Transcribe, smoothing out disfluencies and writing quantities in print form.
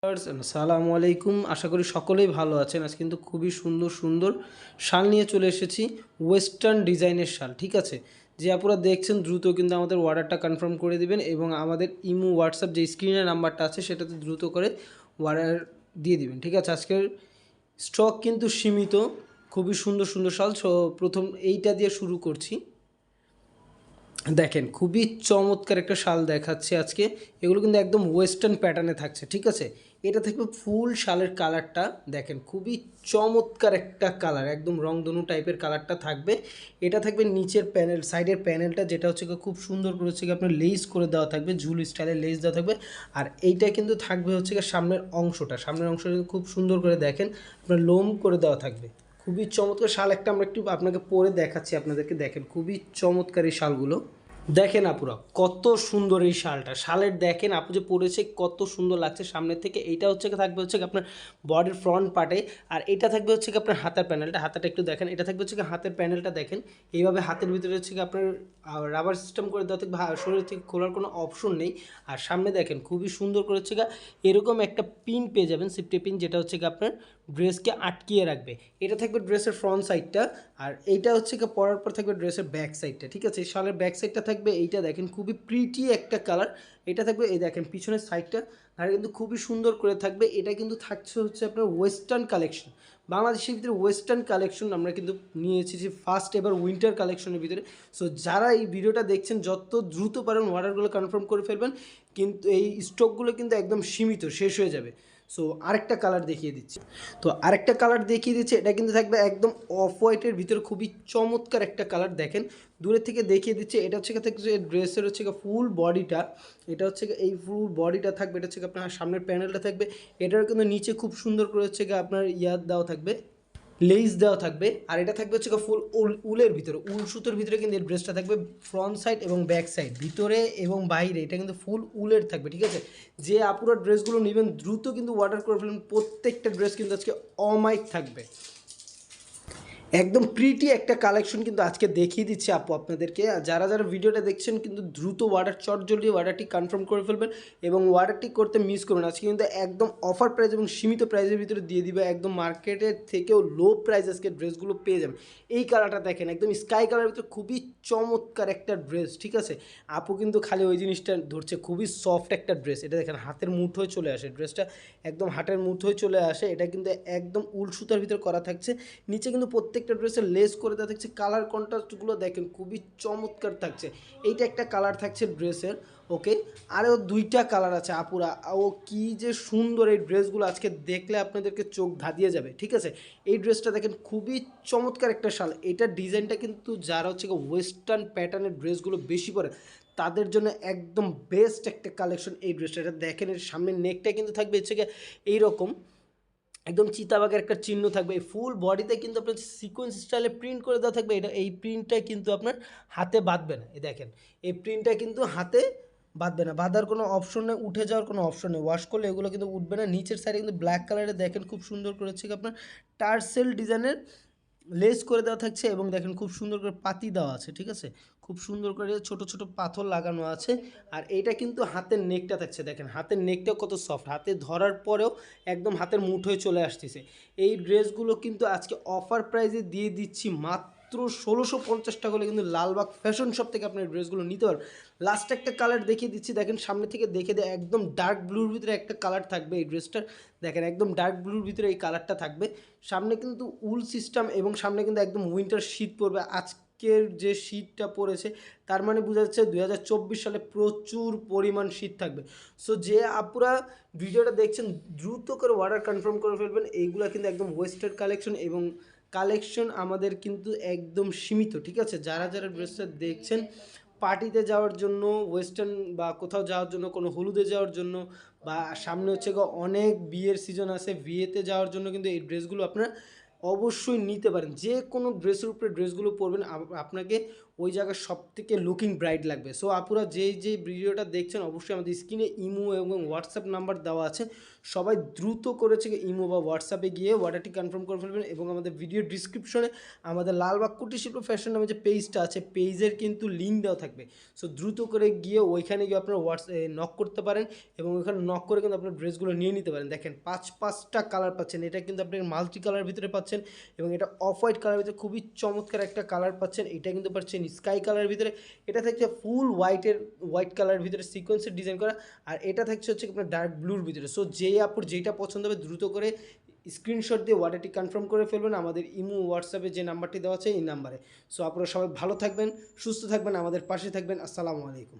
আসসালামু আলাইকুম। আশা করি সকলেই ভালো আছেন। আজ কিন্তু খুবই সুন্দর সুন্দর শাল নিয়ে চলে এসেছি, ওয়েস্টার্ন ডিজাইনের শাল। ঠিক আছে, যে আপনারা দেখছেন দ্রুত কিন্তু আমাদের অর্ডারটা কনফার্ম করে দিবেন এবং আমাদের ইমো হোয়াটসঅ্যাপ যে স্ক্রিনের নাম্বারটা আছে সেটাতে দ্রুত করে অর্ডার দিয়ে দিবেন। ঠিক আছে, আজকের স্টক কিন্তু সীমিত, খুবই সুন্দর সুন্দর শাল। সো প্রথম এইটা দিয়ে শুরু করছি। দেখেন খুবই চমৎকার একটা শাল দেখাচ্ছে আজকে। এগুলো কিন্তু একদম ওয়েস্টার্ন প্যাটার্নে থাকছে। ঠিক আছে, এটা থাকবে ফুল শালের কালারটা। দেখেন খুবই চমৎকার একটা কালার, একদম রংধনু টাইপের কালারটা থাকবে। এটা থাকবে নিচের প্যানেল, সাইডের প্যানেলটা, যেটা হচ্ছে খুব সুন্দর করে হচ্ছে আপনার লেস করে দেওয়া থাকবে, ঝুল স্টাইলের লেস দেওয়া থাকবে। আর এইটা কিন্তু থাকবে হচ্ছে সামনের অংশটা, খুব সুন্দর করে দেখেন আপনার লোম করে দেওয়া থাকবে। খুবই চমৎকার শাল একটা, আমরা একটু আপনাকে পরে দেখাচ্ছি আপনাদেরকে। দেখেন খুবই চমৎকার এই শালগুলো। দেখেন আপুরা কত সুন্দর এই শালটা, শালের দেখেন আপু যে পরেছে কত সুন্দর লাগছে সামনের থেকে। এইটা হচ্ছে থাকবে হচ্ছে আপনার বডির ফ্রন্ট পার্টে, আর এটা থাকবে হচ্ছে আপনার হাতের প্যানেলটা। হাতাটা একটু দেখেন, এটা থাকবে হচ্ছে হাতের প্যানেলটা। দেখেন এইভাবে হাতের ভিতরে হচ্ছে আপনার রাবার সিস্টেম করে দেওয়া থাকবে, শরীর থেকে খোলার কোনো অপশন নেই। আর সামনে দেখেন খুবই সুন্দর করে হচ্ছে এরকম একটা পিন পেয়ে যাবেন, সিফটি পিন, যেটা হচ্ছে আপনার ড্রেসকে আটকিয়ে রাখবে। এটা থাকবে ড্রেসের ফ্রন্ট সাইডটা, আর এইটা হচ্ছে পরার পর থাকবে ড্রেসের ব্যাক সাইডটা। ঠিক আছে, শালের ব্যাক সাইডটা থাকবে এইটা। দেখেন খুবই প্রিটি একটা কালার। এটা থাকবে এই দেখেন পিছনের সাইডটা, আর কিন্তু খুবই সুন্দর করে থাকবে। এটা কিন্তু থাকছে হচ্ছে আপনার ওয়েস্টার্ন কালেকশন, বাংলাদেশের ভিতরে ওয়েস্টার্ন কালেকশন আমরা কিন্তু নিয়ে এসেছি ফার্স্ট এবার উইন্টার কালেকশনের ভিতরে। সো যারা এই ভিডিওটা দেখছেন যত দ্রুত পারেন অর্ডারগুলো কনফার্ম করে ফেলবেন, কিন্তু এই স্টকগুলো কিন্তু একদম সীমিত, শেষ হয়ে যাবে। সো আরেকটা কালার দেখিয়ে দিচ্ছি। তো আরেকটা কালার দেখিয়ে দিচ্ছি, এটা কিন্তু থাকবে একদম অফ হোয়াইটের ভিতরে, খুবই চমৎকার একটা কালার। দেখেন দূরের থেকে দেখিয়ে দিচ্ছে, এটা হচ্ছে থাকছে ড্রেসের হচ্ছে ফুল বডিটা। এটা হচ্ছে এই ফুল বডিটা থাকবে, এটা হচ্ছে আপনার সামনের প্যানেলটা থাকবে। এটার কিন্তু নিচে খুব সুন্দর করে হচ্ছে আপনার দেওয়া থাকবে, লেস দেওয়া থাকবে। আর এটা থাকবে হচ্ছে ফুল উলের ভিতরে, উল সুতোর ভিতরে কিন্তু এই ড্রেসটা থাকবে। ফ্রন্ট সাইড এবং ব্যাক সাইড, ভিতরে এবং বাইরে এটা কিন্তু ফুল উলের থাকবে। ঠিক আছে, যে আপুরা ড্রেসগুলো নেবেন দ্রুত কিন্তু অর্ডার করে ফেলুন। প্রত্যেকটা ড্রেস কিন্তু আজকে অমাইক থাকবে, একদম প্রিটি একটা কালেকশন কিন্তু আজকে দেখিয়ে দিচ্ছি আপু আপনাদেরকে। যারা যারা ভিডিওটা দেখছেন কিন্তু দ্রুত অর্ডার চটজলদি অর্ডারটি কনফার্ম করে ফেলবেন এবং অর্ডারটি করতে মিস করবেন। আজকে কিন্তু একদম অফার প্রাইস এবং সীমিত প্রাইসের ভিতরে দিয়ে দিবে, একদম মার্কেটের থেকেও লো প্রাইস আজকে ড্রেসগুলো পেয়ে যাবেন। এই কালারটা দেখেন, একদম স্কাই কালারের ভিতরে খুবই চমৎকার একটা ড্রেস। ঠিক আছে, আপু কিন্তু খালি ওই জিনিসটা ধরছে, খুবই সফট একটা ড্রেস। এটা দেখেন হাতের মুঠোয় চলে আসে, ড্রেসটা একদম হাতের মুঠোয় চলে আসে। এটা কিন্তু একদম উল সুতার ভিতরে করা থাকছে। নিচে কিন্তু প্রত্যেকটা ড্রেসের লেস করে দেওয়া থাকছে। কালার কন্ট্রাস্টগুলো দেখেন খুবই চমৎকার থাকছে। এইটা একটা কালার থাকছে ড্রেসের। ওকে, আরও দুইটা কালার আছে আপুরা। ও কি যে সুন্দর এই ড্রেসগুলো, আজকে দেখলে আপনাদেরকে চোখ ধাঁধিয়ে যাবে। ঠিক আছে, এই ড্রেসটা দেখেন খুবই চমৎকার একটা শাল। এটার ডিজাইনটা কিন্তু যারা হচ্ছে ওয়েস্টার্ন প্যাটার্নের ড্রেসগুলো বেশি পরে তাদের জন্য একদম বেস্ট একটা কালেকশন এই ড্রেসটা। এটা দেখেন এর সামনের নেকটা কিন্তু থাকবে হচ্ছে এইরকম একদম চিতাবাঘের একটা চিহ্ন থাকবে। এই ফুল বডিতে কিন্তু আপনার সিকোয়েন্স স্টাইলে প্রিন্ট করে দেওয়া থাকবে। এটা এই প্রিন্টটা কিন্তু আপনার হাতে বাঁধবে না। এই দেখেন এই প্রিন্টটা কিন্তু হাতে বাঁধবে না, বাঁধার কোনো অপশন নেই, উঠে যাওয়ার কোনো অপশন নেই। ওয়াশ করলে এগুলো কিন্তু উঠবে না। নিচের সাইডে কিন্তু ব্ল্যাক কালারে দেখেন খুব সুন্দর করে হচ্ছে আপনার টার্সেল ডিজাইনের লেস করে দেওয়া থাকছে এবং দেখেন খুব সুন্দর করে পাতি দেওয়া আছে। ঠিক আছে, খুব সুন্দর করে ছোট ছোট পাথর লাগানো আছে। আর এইটা কিন্তু হাতের নেকটা থাকছে, দেখেন হাতের নেকটাও কত সফট, হাতে ধরার পরেও একদম হাতের মুঠোয় চলে আসতেছে। এই ড্রেসগুলো কিন্তু আজকে অফার প্রাইসে দিয়ে দিচ্ছি মাত্র 1650 টাকা হলে কিন্তু লালবাগ ফ্যাশন শপ থেকে আপনার ড্রেসগুলো নিতে পারবেন। লাস্ট একটা কালার দেখিয়ে দিচ্ছি, দেখেন সামনে থেকে দেখে দেয়, একদম ডার্ক ব্লুর ভিতরে একটা কালার থাকবে এই ড্রেসটার। দেখেন একদম ডার্ক ব্লুর ভিতরে এই কালারটা থাকবে। সামনে কিন্তু উল সিস্টেম এবং সামনে কিন্তু একদম উইন্টার শীত পড়বে। আজকের যে শীতটা পড়েছে তার মানে বোঝা যাচ্ছে 2024 সালে প্রচুর পরিমাণ শীত থাকবে। সো যে আপুরা ভিডিওটা দেখছেন দ্রুত করে অর্ডার কনফার্ম করে ফেলবেন। এইগুলো কিন্তু একদম ওয়েস্টার্ন কালেকশন এবং কালেকশন আমাদের কিন্তু একদম সীমিত। ঠিক আছে, যারা যারা ড্রেসটা দেখছেন পার্টিতে যাওয়ার জন্য, ওয়েস্টার্ন বা কোথাও যাওয়ার জন্য, কোনো হলুদে যাওয়ার জন্য, বা সামনে হচ্ছে অনেক বিয়ের সিজন আছে, বিয়েতে যাওয়ার জন্য কিন্তু এই ড্রেসগুলো আপনারা অবশ্যই নিতে পারেন। যে কোনো ড্রেসের উপরে ড্রেসগুলো পরবেন আপনাকে ওই জায়গা সব থেকে লুকিং ব্রাইট লাগবে। সো আপুরা যেই ভিডিওটা দেখছেন অবশ্যই আমাদের স্ক্রিনে ইমো এবং হোয়াটসঅ্যাপ নাম্বার দেওয়া আছে, সবাই দ্রুত করেছে ইমো বা হোয়াটসঅ্যাপে গিয়ে অর্ডারটি কনফার্ম করে ফেলবেন। এবং আমাদের ভিডিও ডিসক্রিপশনে আমাদের লালবাগ কুটির শিল্প ফ্যাশন নামে যে পেজটা আছে, পেজের কিন্তু লিঙ্ক দেওয়া থাকবে। সো দ্রুত করে গিয়ে ওইখানে গিয়ে আপনারা নক করতে পারেন এবং ওইখানে নক করে কিন্তু আপনার ড্রেসগুলো নিয়ে নিতে পারেন। দেখেন 5টা কালার পাচ্ছেন, এটা কিন্তু আপনি মাল্টি কালার ভিতরে পাচ্ছেন এবং এটা অফ হোয়াইট কালার ভিতরে খুবই চমৎকার একটা কালার পাচ্ছেন। এটা কিন্তু পাচ্ছেন স্কাই কালারের ভিতরে, এটা থাকছে ফুল হোয়াইট কালারের ভিতরে সিকোয়েন্সের ডিজাইন করা, আর এটা থাকছে হচ্ছে আপনার ডার্ক ব্লুর ভিতরে। সো যেই আপুর যেটা পছন্দ হবে দ্রুত করে স্ক্রিনশট দিয়ে অর্ডারটি কনফার্ম করে ফেলবেন আমাদের ইমো হোয়াটসঅ্যাপে যে নাম্বারটি দেওয়া আছে এই নাম্বারে। সো আপনারা সবাই ভালো থাকবেন, সুস্থ থাকবেন, আমাদের পাশে থাকবেন। আসসালামু আলাইকুম।